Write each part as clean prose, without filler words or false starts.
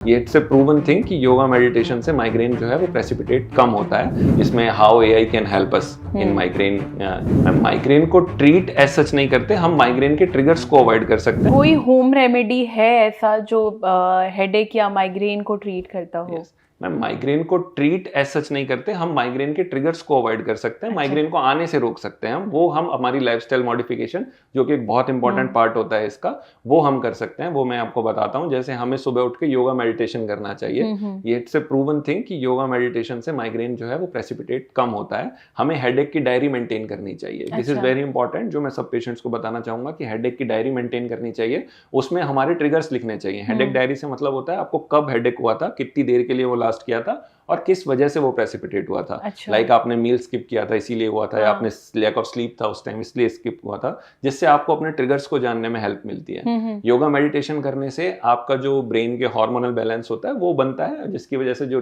ये it's a proven thing कि yoga meditation से माइग्रेन जो है वो प्रेसिपिटेट कम होता है। इसमें how AI can help us in migraine. Migraine को ट्रीट एज सच नहीं करते, हम माइग्रेन के ट्रिगर्स को अवॉइड कर सकते हैं। कोई होम रेमेडी है ऐसा जो हेडेक या माइग्रेन को ट्रीट करता हो? Yes. मैम, माइग्रेन को ट्रीट एज सच नहीं करते, हम माइग्रेन के ट्रिगर्स को अवॉइड कर सकते हैं। माइग्रेन को आने से रोक सकते हैं वो हम हमारी लाइफस्टाइल मॉडिफिकेशन, जो कि एक बहुत इंपॉर्टेंट पार्ट होता है इसका, वो हम कर सकते हैं। वो मैं आपको बताता हूँ। जैसे हमें सुबह उठ के योगा मेडिटेशन करना चाहिए। ये इट्स ए प्रूवन थिंग कि योगा मेडिटेशन से माइग्रेन जो है वो प्रेसिपिटेट कम होता है। हमें हेडेक की डायरी मेंटेन करनी चाहिए। दिस इज वेरी इंपॉर्टेंट, जो मैं सब पेशेंट्स को बताना चाहूंगा कि हेडेक की डायरी मेंटेन करनी चाहिए। उसमें हमारे ट्रिगर्स लिखने चाहिए। हेडेक डायरी से मतलब होता है आपको कब हेडेक हुआ था, कितनी देर के लिए वो लास्ट किया था और किस वजह से वो प्रेसिपिटेट हुआ था। लाइक आपने मील स्किप किया था इसीलिए हुआ था, या आपने लैक ऑफ स्लीप था उस टाइम इसलिए स्किप हुआ था, जिससे आपको अपने ट्रिगर्स को जानने में हेल्प मिलती है। योगा मेडिटेशन करने से आपका जो ब्रेन के हार्मोनल बैलेंस होता है वो बनता है, जिसकी वजह से जो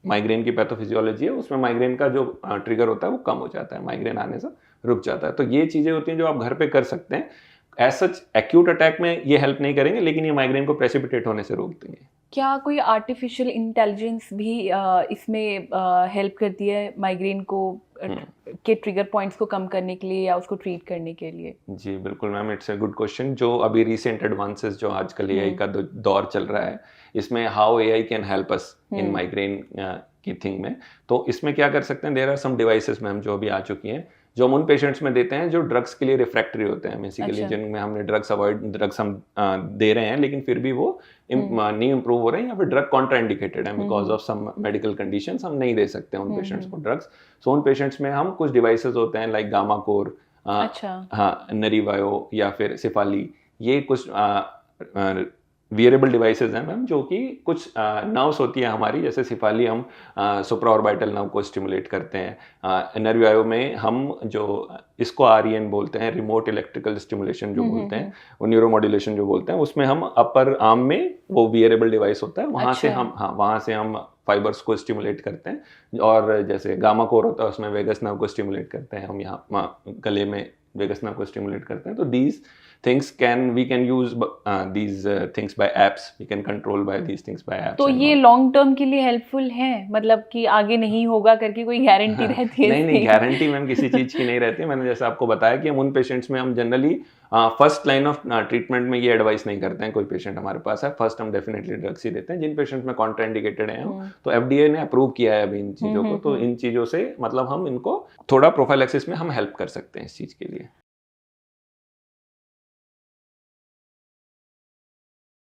माइग्रेन की पैथोफिजियोलॉजी है उसमें माइग्रेन का जो ट्रिगर होता है वो कम हो जाता है, माइग्रेन आने से रुक जाता है। तो ये चीजें होती हैं जो आप घर पे कर सकते हैं। एज सच एक्यूट अटैक में ये हेल्प नहीं करेंगे, लेकिन ये माइग्रेन को प्रेसिपिटेट होने से रोक देंगे। क्या कोई आर्टिफिशियल इंटेलिजेंस भी इसमें हेल्प करती है माइग्रेन को के ट्रिगर पॉइंट्स को कम करने के लिए या उसको ट्रीट करने के लिए? जी बिल्कुल ma'am, it's a good question. जो अभी रिसेंट एडवांसेस जो आजकल एआई का दौर चल रहा है, इसमें how AI can help us in migraine की थिंग में, तो इसमें क्या कर सकते हैं, there are some devices ma'am जो अभी आ चुकी हैं, जो हम उन पेशेंट्स में देते हैं जो ड्रग्स के लिए रिफ्रैक्टरी होते हैं बेसिकली। जिनमें हमने ड्रग्स हम दे रहे हैं लेकिन फिर भी वो नहीं इम्प्रूव हो रहे हैं, या फिर ड्रग कॉन्ट्राइंडिकेटेड है because of some medical conditions, हम नहीं दे सकते उन पेशेंट्स को ड्रग्स। सो उन पेशेंट्स में हम कुछ डिवाइसेस होते हैं लाइक गामा कोर, हाँ नरीवायो या फिर सिफाली, ये कुछ वियरेबल डिवाइसेस हैं मैम, जो कि कुछ नर्व्स होती है हमारी, जैसे सिफाली हम सुप्राऑर्बिटल नर्व को स्टिमुलेट करते हैं। नरवायो में हम जो इसको आरईएन बोलते हैं, रिमोट इलेक्ट्रिकल स्टिमुलेशन जो बोलते हैं, वो न्यूरोमॉड्यूलेशन जो बोलते हैं, उसमें हम अपर आर्म में वो वियरेबल डिवाइस होता है, वहाँ से हम वहाँ से हम फाइबर्स को स्टिमुलेट करते हैं। और जैसे गामा कोर होता है उसमें वेगस नर्व को स्टिमुलेट करते हैं हम, यहाँ गले में वेगस नर्व को स्टिमुलेट करते हैं। तो these things we can use these things by apps, we can control by these things by apps। तो ये लॉन्ग टर्म के लिए हेल्पफुल है, मतलब कि आगे नहीं होगा करके कोई गारंटी रहती है? नहीं, गारंटी मैम किसी चीज की नहीं रहती है। मैंने जैसे आपको बताया कि हम उन पेशेंट्स में हम generally first line of treatment में ये एडवाइस नहीं करते हैं। कोई पेशेंट हमारे पास है, फर्स्ट हम डेफिनेटली ड्रग्स ही देते हैं। जिन पेशेंट में कॉन्ट्राइंडिकेटेड है तो एफडीए ने अप्रूव किया है अभी इन चीजों को, तो इन चीजों से मतलब हम इनको थोड़ा प्रोफाइलैक्सिस में हम हेल्प कर सकते हैं इस चीज के लिए।